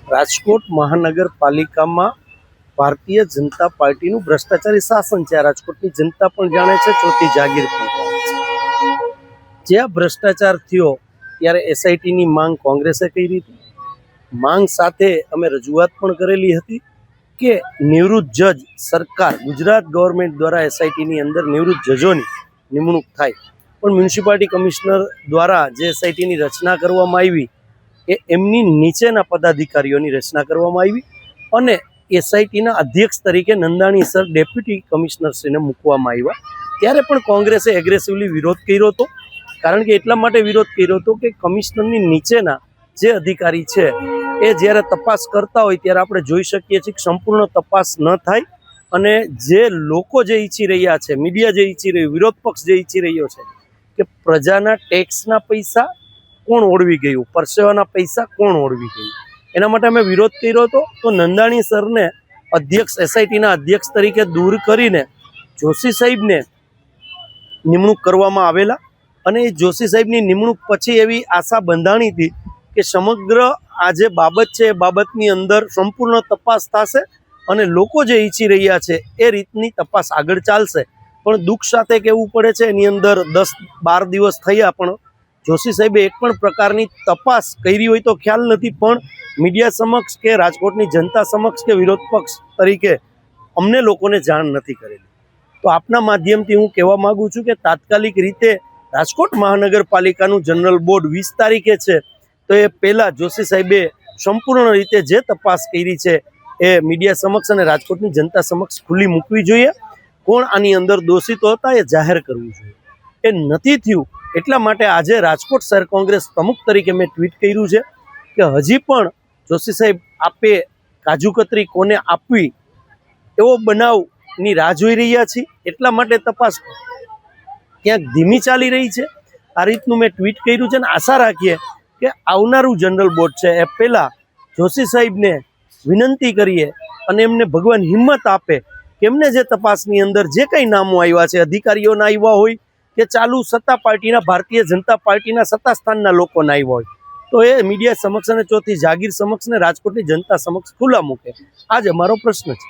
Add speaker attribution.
Speaker 1: રાજકોટ મહાનગરપાલિકામાં ભારતીય જનતા પાર્ટીનું ભ્રષ્ટાચારી શાસન છે। રાજકોટની જનતા પણ જાણે છે, ચોથી જાગીર પણ જાણે છે। જ્યાં ભ્રષ્ટાચાર થયો ત્યારે એસઆઈટીની માંગ કોંગ્રેસે કરી હતી। માંગ સાથે અમે રજૂઆત પણ કરેલી હતી કે નિવૃત્ત જજ સરકાર ગુજરાત ગવર્મેન્ટ દ્વારા એસઆઈટીની અંદર નિવૃત્ત જજોની નિમણૂક થાય, પણ મ્યુનિસિપાલિટી કમિશનર દ્વારા જે એસઆઈટીની રચના કરવામાં આવી એ એમની નીચેના પદાધિકારીઓની રચના કરવામાં આવી અને એસઆઈટીના અધ્યક્ષ તરીકે નંદાણી સર ડેપ્યુટી કમિશનરશ્રીને મૂકવામાં આવ્યા। ત્યારે પણ કોંગ્રેસે એગ્રેસિવલી વિરોધ કર્યો હતો, કારણ કે એટલા માટે વિરોધ કર્યો હતો કે કમિશનરની નીચેના જે અધિકારી છે એ જ્યારે તપાસ કરતા હોય ત્યારે આપણે જોઈ શકીએ છીએ કે સંપૂર્ણ તપાસ ન થાય અને જે લોકો જે ઈચ્છી રહ્યા છે, મીડિયા જે ઈચ્છી રહ્યું, વિરોધ પક્ષ જે ઈચ્છી રહ્યો છે કે પ્રજાના ટેક્સના પૈસા કોણ ઓળવી ગયું, પરસેવાના પૈસા કોણ ઓળવી ગયું, એના માટે અમે વિરોધ કર્યો હતો। તો નંદાણી સરને અધ્યક્ષ એસઆઈટીના અધ્યક્ષ તરીકે દૂર કરીને જોશી સાહેબને નિમણૂક કરવામાં આવેલા અને એ જોશી સાહેબની નિમણૂક પછી એવી આશા બંધાણી હતી કે સમગ્ર આ જે બાબત છે એ બાબતની અંદર સંપૂર્ણ તપાસ થશે અને લોકો જે ઈચ્છી રહ્યા છે એ રીતની તપાસ આગળ ચાલશે। પણ દુઃખ સાથે કહેવું પડે છે, એની અંદર 10-12 દિવસ થયા પણ જોશી સાહેબે એક પણ પ્રકારની તપાસ કરી હોય તો ખ્યાલ નથી, પણ મીડિયા સમક્ષ કે રાજકોટની જનતા સમક્ષ કે વિરોધ પક્ષ તરીકે અમને લોકોને જાણ નથી કરેલી। તો આપના માધ્યમથી હું કહેવા માગું છું કે તાત્કાલિક રીતે રાજકોટ મહાનગરપાલિકાનું જનરલ બોર્ડ 20 તારીખે છે, તો એ પહેલાં જોશી સાહેબે સંપૂર્ણ રીતે જે તપાસ કરી છે એ મીડિયા સમક્ષ અને રાજકોટની જનતા સમક્ષ ખુલ્લી મૂકવી જોઈએ। કોણ આની અંદર દોષિતો હતા એ જાહેર કરવું જોઈએ, એ નથી થયું। એટલા માટે આજે રાજકોટ શહેર કોંગ્રેસ પ્રમુખ તરીકે મેં ટ્વીટ કર્યું છે કે હજી પણ જોશી સાહેબ આપે કાજુ કતરી કોને આપવી એવો બનાવની રાહ જોઈ રહ્યા છીએ, એટલા માટે તપાસ ક્યાંક ધીમી ચાલી રહી છે। આ રીતનું મેં ટ્વીટ કર્યું છે અને આશા રાખીએ કે આવનારું જનરલ બોર્ડ છે એ પહેલાં જોશી સાહેબને વિનંતી કરીએ અને એમને ભગવાન હિંમત આપે કે એમને જે તપાસની અંદર જે કંઈ નામો આવ્યા છે, અધિકારીઓના આવ્યા હોય કે ચાલુ સત્તા પાર્ટીના ભારતીય જનતા પાર્ટીના સત્તા સ્થાનના લોકોના આવ્યા હોય, તો એ મીડિયા સમક્ષ અને ચોથી જાગીર સમક્ષ ને રાજકોટની જનતા સમક્ષ ખુલ્લા મૂકે। આ જ અમારો પ્રશ્ન છે।